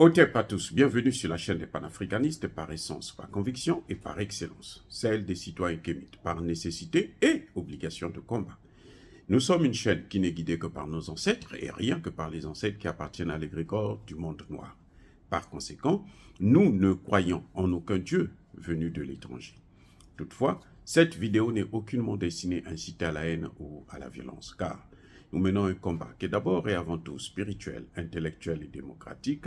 Otep à tous, bienvenue sur la chaîne des panafricanistes par essence, par conviction et par excellence, celle des citoyens kémites, par nécessité et obligation de combat. Nous sommes une chaîne qui n'est guidée que par nos ancêtres et rien que par les ancêtres qui appartiennent à l'égrégore du monde noir. Par conséquent, nous ne croyons en aucun Dieu venu de l'étranger. Toutefois, cette vidéo n'est aucunement destinée à inciter à la haine ou à la violence, car nous menons un combat qui est d'abord et avant tout spirituel, intellectuel et démocratique.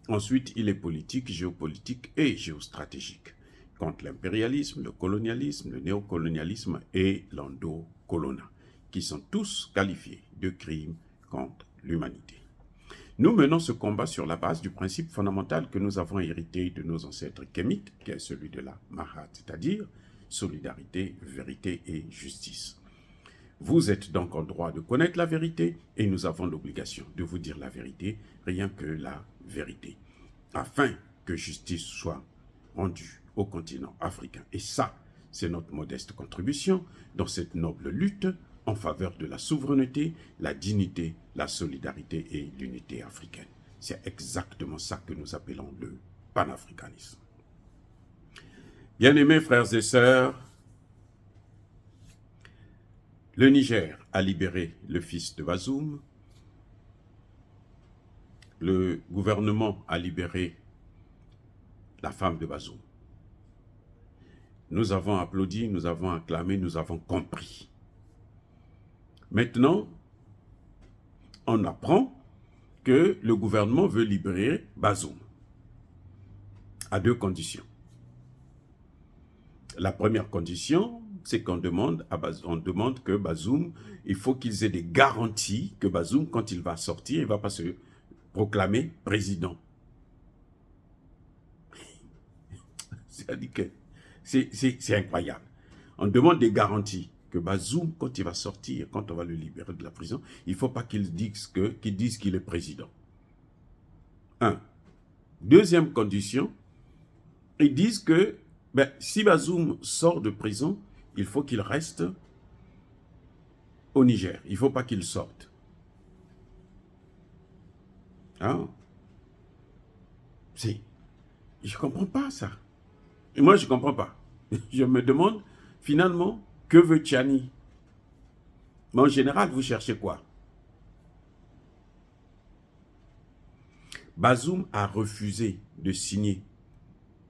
Ensuite, il est politique, géopolitique et géostratégique, contre l'impérialisme, le colonialisme, le néocolonialisme et l'endocolona, qui sont tous qualifiés de crimes contre l'humanité. Nous menons ce combat sur la base du principe fondamental que nous avons hérité de nos ancêtres kémites, qui est celui de la Mahat, c'est-à-dire solidarité, vérité et justice. Vous êtes donc en droit de connaître la vérité et nous avons l'obligation de vous dire la vérité, rien que la vérité, afin que justice soit rendue au continent africain. Et ça, c'est notre modeste contribution dans cette noble lutte en faveur de la souveraineté, la dignité, la solidarité et l'unité africaine. C'est exactement ça que nous appelons le panafricanisme. Bien-aimés frères et sœurs, le Niger a libéré le fils de Bazoum. Le gouvernement a libéré la femme de Bazoum. Nous avons applaudi, nous avons acclamé, nous avons compris. Maintenant, on apprend que le gouvernement veut libérer Bazoum à deux conditions. La première condition, c'est qu'on demande que Bazoum, il faut qu'ils aient des garanties que Bazoum, quand il va sortir, il ne va pas se proclamer président. C'est-à-dire que c'est incroyable. On demande des garanties que Bazoum, quand il va sortir, quand on va le libérer de la prison, il ne faut pas qu'il dise qu'il est président. Un. Deuxième condition, ils disent que si Bazoum sort de prison, il faut qu'il reste au Niger. Il ne faut pas qu'il sorte. Ah. Je ne comprends pas ça. Et moi, je ne comprends pas. Je me demande, finalement, que veut Tchani? Mais en général, vous cherchez quoi? Bazoum a refusé de signer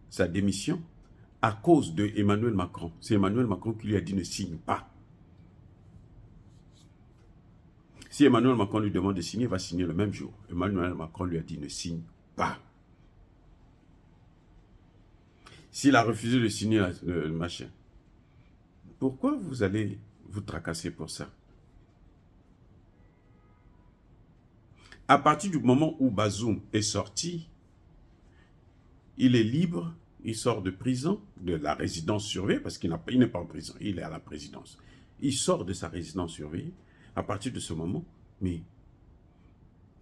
sa démission à cause de Emmanuel Macron. C'est Emmanuel Macron qui lui a dit ne signe pas. Si Emmanuel Macron lui demande de signer, il va signer le même jour. Emmanuel Macron lui a dit ne signe pas. S'il a refusé de signer le machin, pourquoi vous allez vous tracasser pour ça? À partir du moment où Bazoum est sorti, il est libre, il sort de prison, de la résidence surveillée, parce qu'il n'est pas en prison, il est à la présidence. Il sort de sa résidence surveillée. À partir de ce moment, mais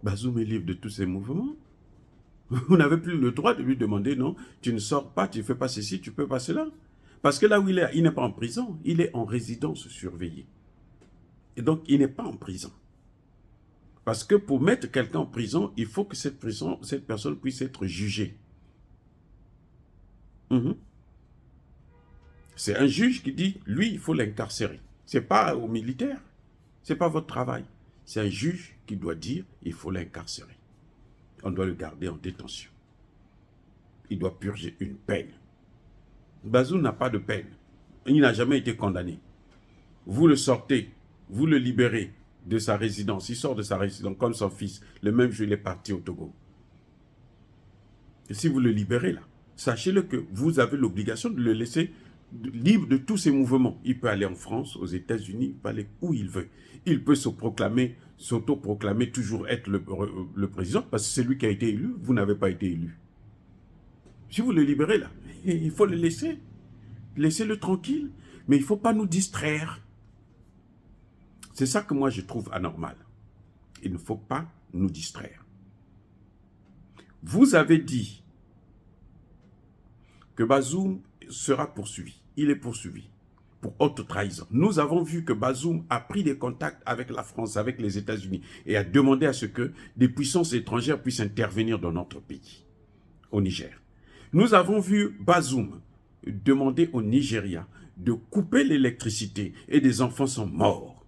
Bazoum est libre de tous ses mouvements. Vous n'avez plus le droit de lui demander, non, tu ne sors pas, tu ne fais pas ceci, tu ne peux pas cela. Parce que là où il n'est pas en prison, il est en résidence surveillée. Et donc, il n'est pas en prison. Parce que pour mettre quelqu'un en prison, il faut que cette personne puisse être jugée. C'est un juge qui dit, lui, il faut l'incarcérer. Ce n'est pas aux militaires, ce n'est pas votre travail. C'est un juge qui doit dire, il faut l'incarcérer. On doit le garder en détention. Il doit purger une peine. Bazoum n'a pas de peine. Il n'a jamais été condamné. Vous le sortez, vous le libérez de sa résidence. Il sort de sa résidence comme son fils. Le même jour, il est parti au Togo. Et si vous le libérez là, sachez-le que vous avez l'obligation de le laisser libre de tous ses mouvements. Il peut aller en France, aux États-Unis, il peut aller où il veut. Il peut s'auto-proclamer toujours être le président parce que c'est lui qui a été élu. Vous n'avez pas été élu. Si vous le libérez là, il faut le laisser. Laissez-le tranquille. Mais il ne faut pas nous distraire. C'est ça que moi je trouve anormal. Il ne faut pas nous distraire. Vous avez dit que Bazoum sera poursuivi. Il est poursuivi. pour haute trahison. Nous avons vu que Bazoum a pris des contacts avec la France, avec les États-Unis, et a demandé à ce que des puissances étrangères puissent intervenir dans notre pays, au Niger. Nous avons vu Bazoum demander au Nigeria de couper l'électricité et des enfants sont morts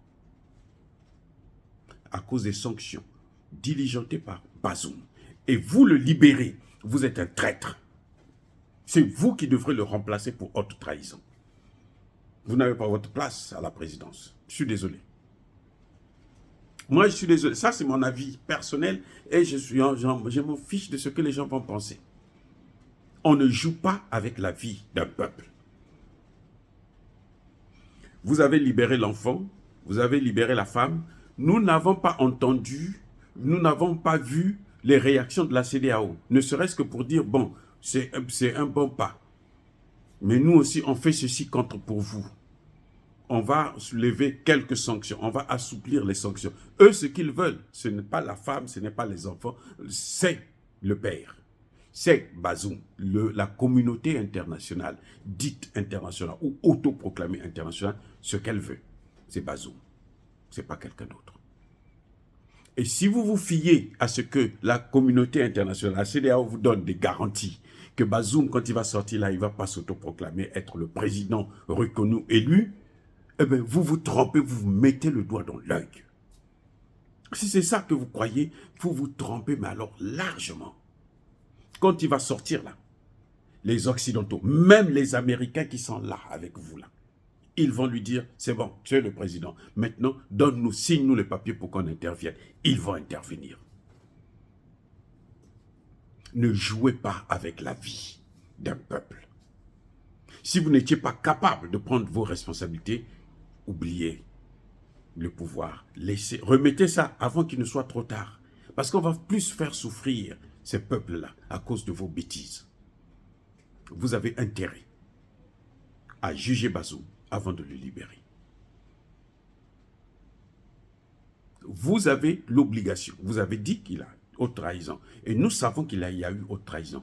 à cause des sanctions diligentées par Bazoum. Et vous le libérez, vous êtes un traître. C'est vous qui devrez le remplacer pour haute trahison. Vous n'avez pas votre place à la présidence. Je suis désolé. Moi, je suis désolé. Ça, c'est mon avis personnel et je m'en fiche de ce que les gens vont penser. On ne joue pas avec la vie d'un peuple. Vous avez libéré l'enfant, vous avez libéré la femme. Nous n'avons pas entendu, nous n'avons pas vu les réactions de la CEDEAO. Ne serait-ce que pour dire, bon, c'est un bon pas. Mais nous aussi, on fait ceci contre pour vous. On va lever quelques sanctions, on va assouplir les sanctions. Eux, ce qu'ils veulent, ce n'est pas la femme, ce n'est pas les enfants, c'est le père. C'est Bazoum, la communauté internationale, dite internationale ou autoproclamée internationale, ce qu'elle veut. C'est Bazoum, ce n'est pas quelqu'un d'autre. Et si vous vous fiez à ce que la communauté internationale, la CEDEAO vous donne des garanties, que Bazoum, quand il va sortir là, il ne va pas s'autoproclamer être le président reconnu, élu, eh bien, vous vous trompez, vous vous mettez le doigt dans l'œil. Si c'est ça que vous croyez, vous vous trompez, mais alors largement. Quand il va sortir là, les Occidentaux, même les Américains qui sont là avec vous là, ils vont lui dire, c'est bon, tu es le président. Maintenant, donne-nous, signe-nous les papiers pour qu'on intervienne. Ils vont intervenir. Ne jouez pas avec la vie d'un peuple. Si vous n'étiez pas capable de prendre vos responsabilités, oubliez le pouvoir. Remettez ça avant qu'il ne soit trop tard. Parce qu'on va plus faire souffrir ces peuples-là à cause de vos bêtises. Vous avez intérêt à juger Bazoum avant de le libérer. Vous avez l'obligation. Vous avez dit qu'il a haute trahison. Et nous savons qu'il y a eu haute trahison.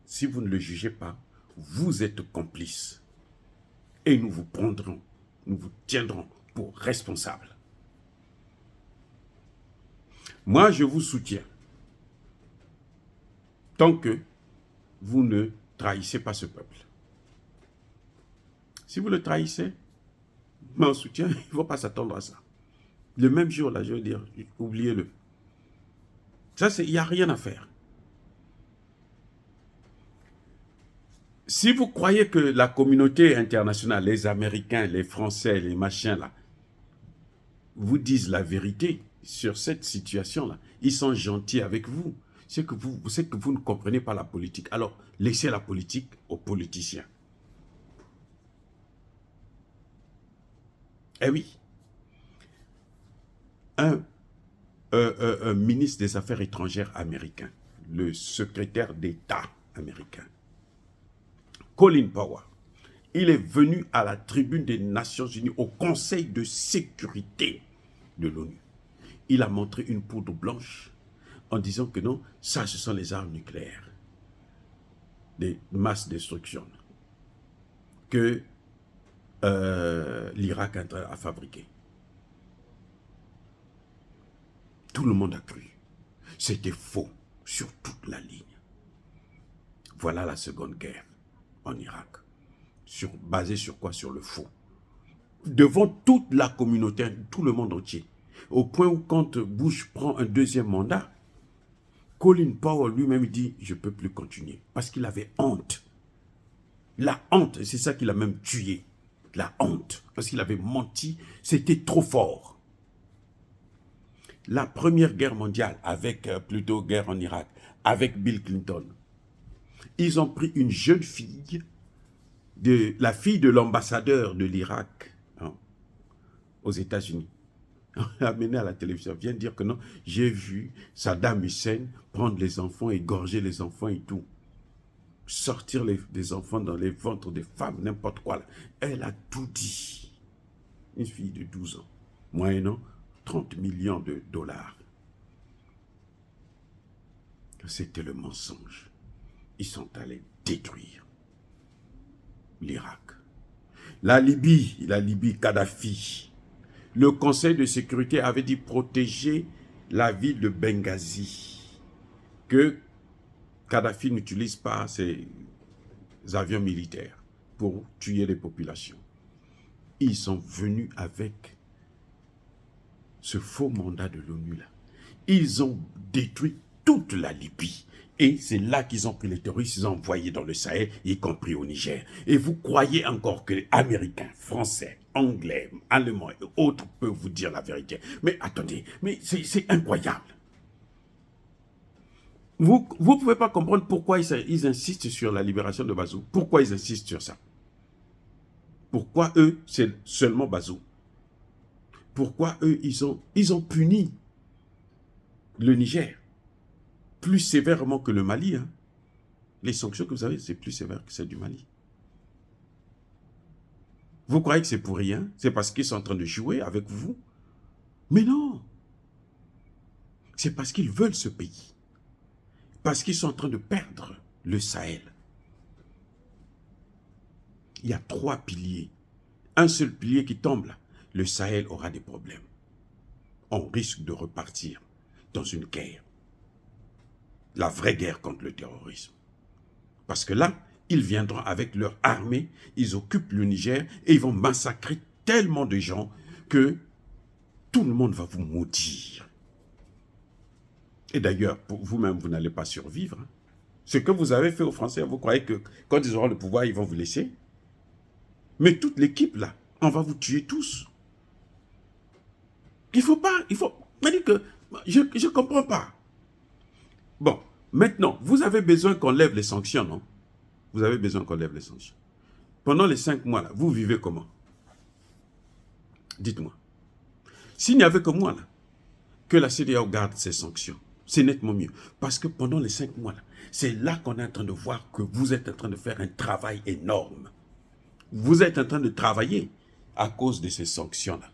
Si vous ne le jugez pas, vous êtes complice. Et nous vous prendrons, nous vous tiendrons pour responsable. Moi, je vous soutiens. Tant que vous ne trahissez pas ce peuple. Si vous le trahissez, mon soutien, il ne faut pas s'attendre à ça. Le même jour, là, je veux dire, oubliez-le. Ça, il n'y a rien à faire. Si vous croyez que la communauté internationale, les Américains, les Français, les machins, là, vous disent la vérité sur cette situation-là, ils sont gentils avec vous. C'est que vous ne comprenez pas la politique. Alors, laissez la politique aux politiciens. Eh oui. Un ministre des Affaires étrangères américain, le secrétaire d'État américain, Colin Powell, il est venu à la tribune des Nations Unies, au Conseil de sécurité de l'ONU. Il a montré une poudre blanche en disant que non, ça, ce sont les armes nucléaires, des mass destruction que l'Irak est en train de fabriquer. Tout le monde a cru. C'était faux sur toute la ligne. Voilà la seconde guerre en Irak. Basée sur quoi? Sur le faux. Devant toute la communauté, tout le monde entier. Au point où quand Bush prend un deuxième mandat, Colin Powell lui-même dit « je ne peux plus continuer » parce qu'il avait honte. La honte, c'est ça qui l'a même tué. La honte, parce qu'il avait menti, c'était trop fort. La première guerre mondiale, plutôt guerre en Irak, avec Bill Clinton, ils ont pris une jeune fille, la fille de l'ambassadeur de l'Irak aux États-Unis. On l'a amenée à la télévision, vient dire que non, j'ai vu Saddam Hussein prendre les enfants, égorger les enfants et tout. Sortir des enfants dans les ventres des femmes, n'importe quoi. Elle a tout dit. Une fille de 12 ans, moyennant 30 millions de dollars. C'était le mensonge. Ils sont allés détruire l'Irak. La Libye, Kadhafi. Le Conseil de sécurité avait dit protéger la ville de Benghazi. Que Kadhafi n'utilise pas ses avions militaires pour tuer les populations. Ils sont venus avec ce faux mandat de l'ONU là. Ils ont détruit toute la Libye. Et c'est là qu'ils ont pris les terroristes, ils ont envoyé dans le Sahel, y compris au Niger. Et vous croyez encore que les Américains, Français, Anglais, Allemands et autres peuvent vous dire la vérité. Mais attendez, mais c'est incroyable. Vous ne pouvez pas comprendre pourquoi ils insistent sur la libération de Bazoum. Pourquoi ils insistent sur ça? Pourquoi eux, c'est seulement Bazoum? Pourquoi eux, ils ont puni le Niger plus sévèrement que le Mali. Hein. Les sanctions que vous avez, c'est plus sévère que celles du Mali. Vous croyez que c'est pour rien? C'est parce qu'ils sont en train de jouer avec vous? Mais non! C'est parce qu'ils veulent ce pays. Parce qu'ils sont en train de perdre le Sahel. Il y a 3 piliers. Un seul pilier qui tombe là, le Sahel aura des problèmes. On risque de repartir dans une guerre. La vraie guerre contre le terrorisme. Parce que là, ils viendront avec leur armée, ils occupent le Niger et ils vont massacrer tellement de gens que tout le monde va vous maudire. Et d'ailleurs, pour vous-même, vous n'allez pas survivre. Hein. Ce que vous avez fait aux Français, vous croyez que quand ils auront le pouvoir, ils vont vous laisser? Mais toute l'équipe là, on va vous tuer tous. Il faut pas, il faut... Je ne comprends pas. Bon, maintenant, vous avez besoin qu'on lève les sanctions, non? Vous avez besoin qu'on lève les sanctions. Pendant les 5 mois, là, vous vivez comment? Dites-moi. S'il n'y avait que moi, là, que la CEDEAO garde ses sanctions, c'est nettement mieux. Parce que pendant les 5 mois, là, c'est là qu'on est en train de voir que vous êtes en train de faire un travail énorme. Vous êtes en train de travailler à cause de ces sanctions-là.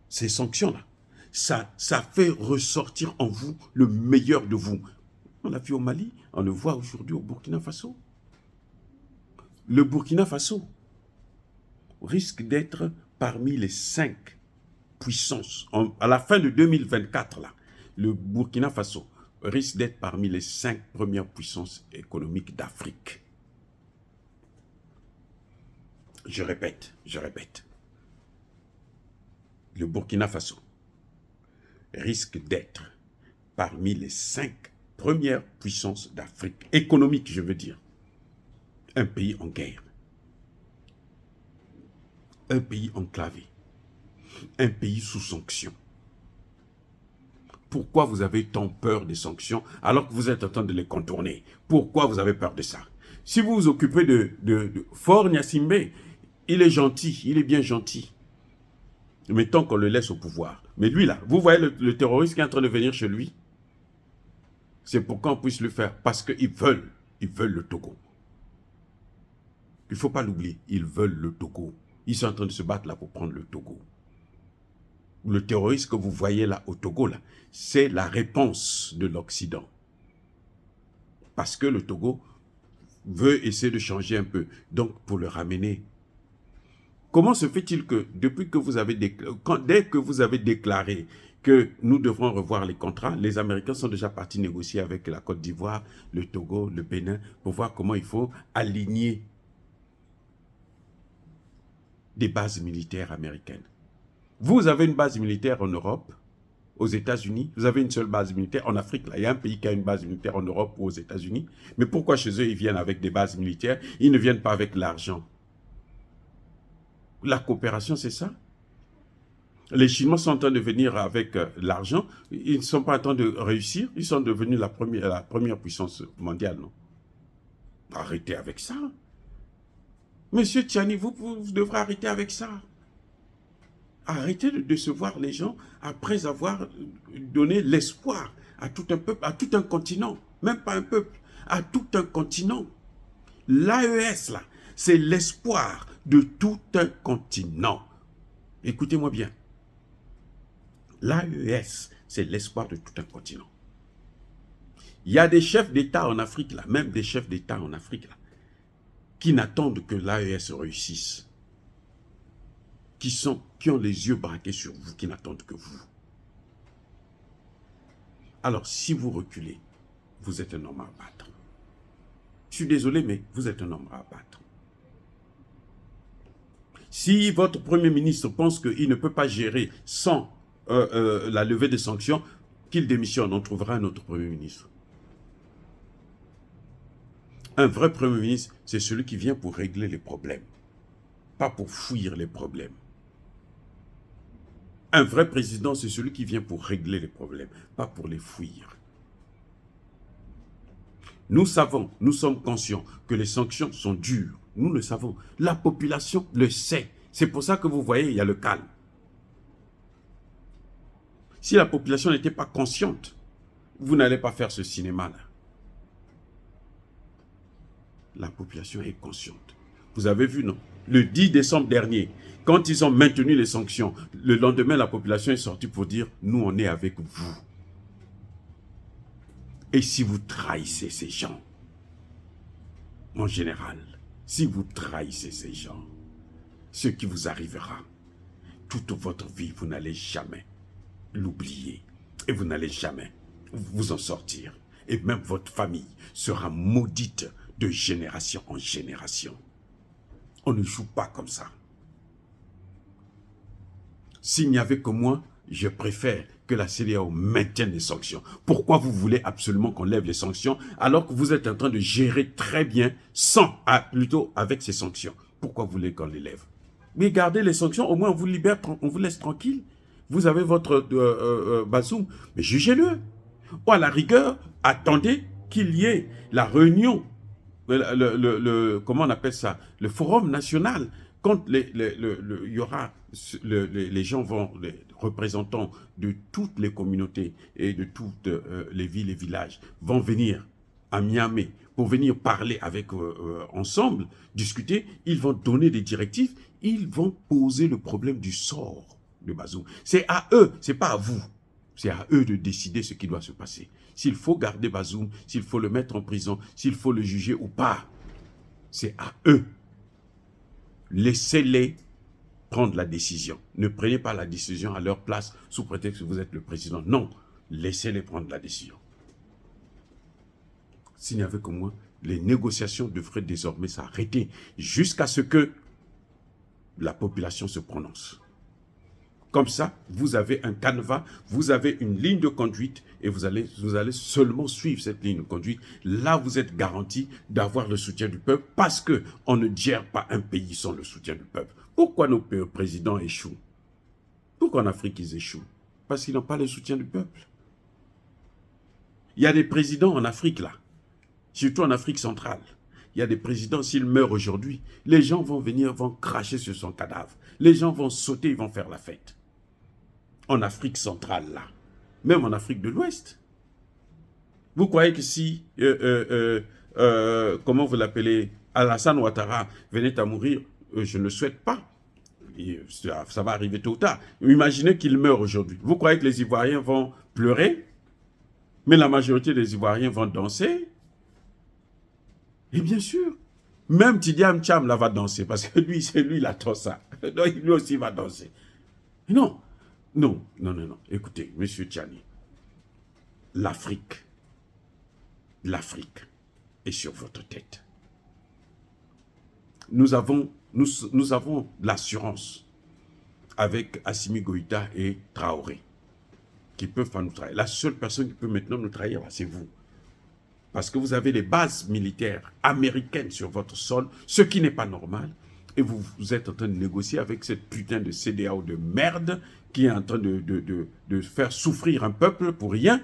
Ces sanctions-là. Ça fait ressortir en vous le meilleur de vous. On l'a vu au Mali, on le voit aujourd'hui au Burkina Faso. Le Burkina Faso risque d'être parmi les 5 puissances. À la fin de 2024, là, le Burkina Faso risque d'être parmi les 5 premières puissances économiques d'Afrique. Je répète. Le Burkina Faso risque d'être parmi les 5 premières puissances d'Afrique, économique je veux dire. Un pays en guerre, un pays enclavé, un pays sous sanctions. Pourquoi vous avez tant peur des sanctions alors que vous êtes en train de les contourner? Pourquoi vous avez peur de ça? Si vous vous occupez de Faure Gnassingbé, il est gentil, il est bien gentil. Mais tant qu'on le laisse au pouvoir. Mais lui là, vous voyez le terroriste qui est en train de venir chez lui? C'est pour qu'on puisse le faire. Parce qu'ils veulent le Togo. Il ne faut pas l'oublier, ils veulent le Togo. Ils sont en train de se battre là pour prendre le Togo. Le terroriste que vous voyez là au Togo, là, c'est la réponse de l'Occident. Parce que le Togo veut essayer de changer un peu. Donc, pour le ramener. Comment se fait-il que, depuis que vous avez dès que vous avez déclaré que nous devrons revoir les contrats, les Américains sont déjà partis négocier avec la Côte d'Ivoire, le Togo, le Bénin, pour voir comment il faut aligner des bases militaires américaines. Vous avez une base militaire en Europe, aux États-Unis, vous avez une seule base militaire en Afrique. Là. Il y a un pays qui a une base militaire en Europe ou aux États-Unis. Mais pourquoi chez eux, ils viennent avec des bases militaires? Ils ne viennent pas avec l'argent. La coopération, c'est ça. Les Chinois sont en train de venir avec l'argent. Ils ne sont pas en train de réussir. Ils sont devenus la première puissance mondiale, non? Arrêtez avec ça. Monsieur Tiani, vous devrez arrêter avec ça. Arrêtez de décevoir les gens après avoir donné l'espoir à tout un peuple, à tout un continent. Même pas un peuple, à tout un continent. L'AES, là, c'est l'espoir de tout un continent. Écoutez-moi bien. L'AES, c'est l'espoir de tout un continent. Il y a des chefs d'État en Afrique, là, même des chefs d'État en Afrique, là. qui n'attendent que l'AES réussisse, qui ont les yeux braqués sur vous, qui n'attendent que vous. Alors, si vous reculez, vous êtes un homme à abattre. Je suis désolé, mais vous êtes un homme à abattre. Si votre Premier ministre pense qu'il ne peut pas gérer sans la levée des sanctions, qu'il démissionne, on trouvera un autre Premier ministre. Un vrai Premier ministre, c'est celui qui vient pour régler les problèmes, pas pour fuir les problèmes. Un vrai président, c'est celui qui vient pour régler les problèmes, pas pour les fuir. Nous savons, nous sommes conscients que les sanctions sont dures. Nous le savons. La population le sait. C'est pour ça que vous voyez, il y a le calme. Si la population n'était pas consciente, vous n'allez pas faire ce cinéma-là. La population est consciente. Vous avez vu, non? Le 10 décembre dernier, quand ils ont maintenu les sanctions, le lendemain, la population est sortie pour dire « Nous, on est avec vous ». Et si vous trahissez ces gens, en général, si vous trahissez ces gens, ce qui vous arrivera, toute votre vie, vous n'allez jamais l'oublier. Et vous n'allez jamais vous en sortir. Et même votre famille sera maudite de génération en génération. On ne joue pas comme ça. S'il n'y avait que moi, je préfère que la CEDEAO maintienne les sanctions. Pourquoi vous voulez absolument qu'on lève les sanctions alors que vous êtes en train de gérer très bien sans, plutôt avec ces sanctions? Pourquoi vous voulez qu'on les lève? Mais gardez les sanctions, au moins on vous libère, on vous laisse tranquille. Vous avez votre Bazoum, mais jugez-le. Ou à la rigueur, attendez qu'il y ait la réunion, comment on appelle ça, le forum national. Quand il y aura, les gens vont, les représentants de toutes les communautés et de toutes les villes et villages vont venir à Niamey pour venir parler avec ensemble, discuter, ils vont donner des directives, ils vont poser le problème du sort de Bazoum. C'est à eux, c'est pas à vous. C'est à eux de décider ce qui doit se passer. S'il faut garder Bazoum, s'il faut le mettre en prison, s'il faut le juger ou pas, c'est à eux. Laissez-les prendre la décision. Ne prenez pas la décision à leur place sous prétexte que vous êtes le président. Non, laissez-les prendre la décision. S'il n'y avait que moi, les négociations devraient désormais s'arrêter jusqu'à ce que la population se prononce. Comme ça, vous avez un canevas, vous avez une ligne de conduite et vous allez seulement suivre cette ligne de conduite. Là, vous êtes garanti d'avoir le soutien du peuple parce qu'on ne gère pas un pays sans le soutien du peuple. Pourquoi nos présidents échouent? Pourquoi en Afrique ils échouent? Parce qu'ils n'ont pas le soutien du peuple. Il y a des présidents en Afrique là, surtout en Afrique centrale. Il y a des présidents, s'ils meurent aujourd'hui, les gens vont venir, vont cracher sur son cadavre. Les gens vont sauter, ils vont faire la fête. En Afrique centrale, là. Même en Afrique de l'Ouest. Vous croyez que si, comment vous l'appelez, Alassane Ouattara venait à mourir, je ne le souhaite pas. Et ça va arriver tôt ou tard. Imaginez qu'il meurt aujourd'hui. Vous croyez que les Ivoiriens vont pleurer? Mais la majorité des Ivoiriens vont danser? Et bien sûr, même Tidiane Cham là va danser, parce que lui, c'est lui, il attend ça. Donc, lui aussi va danser. Non, non, non, non, non. Écoutez, monsieur Tchani, l'Afrique est sur votre tête. Nous avons l'assurance avec Assimi Goïta et Traoré qui peuvent pas nous trahir. La seule personne qui peut maintenant nous trahir, c'est vous. Parce que vous avez les bases militaires américaines sur votre sol, ce qui n'est pas normal. Et vous êtes en train de négocier avec cette putain de CEDEAO de merde qui est en train de faire souffrir un peuple pour rien.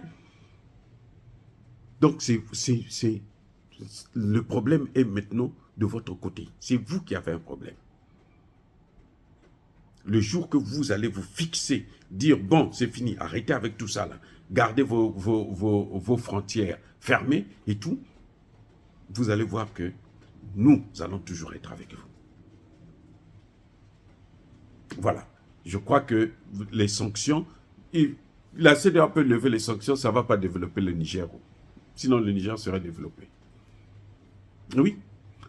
Donc, le problème est maintenant de votre côté. C'est vous qui avez un problème. Le jour que vous allez vous fixer, dire, bon, c'est fini, arrêtez avec tout ça là, gardez vos frontières fermées et tout, vous allez voir que nous allons toujours être avec vous. Voilà. Je crois que les sanctions, la CEDEAO peut lever les sanctions, ça ne va pas développer le Niger. Sinon, le Niger serait développé. Oui.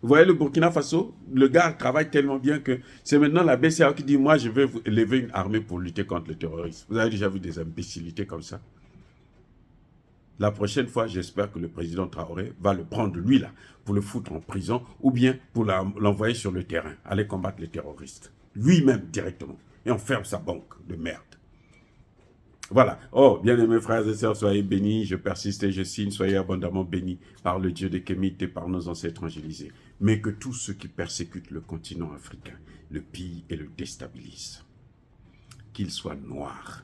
Vous voyez le Burkina Faso, le gars travaille tellement bien que c'est maintenant la BCEAO qui dit « Moi, je vais élever une armée pour lutter contre le terrorisme ». Vous avez déjà vu des imbécilités comme ça? La prochaine fois, j'espère que le président Traoré va le prendre, lui, là, pour le foutre en prison ou bien pour l'envoyer sur le terrain, aller combattre les terroristes. Lui-même, directement. Et on ferme sa banque de merde. Voilà. Oh, bien-aimés frères et sœurs, soyez bénis, je persiste et je signe, soyez abondamment bénis par le Dieu des Kémites et par nos ancêtres angélisés. Mais que tous ceux qui persécutent le continent africain le pillent et le déstabilisent. Qu'ils soient noirs,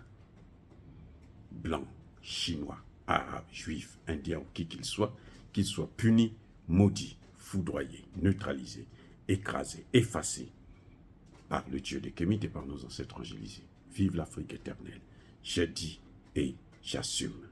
blancs, chinois, arabes, juifs, indiens ou qui qu'ils soient punis, maudits, foudroyés, neutralisés, écrasés, effacés par le Dieu des Kémites et par nos ancêtres angélisés. Vive l'Afrique éternelle. J'ai dit et j'assume.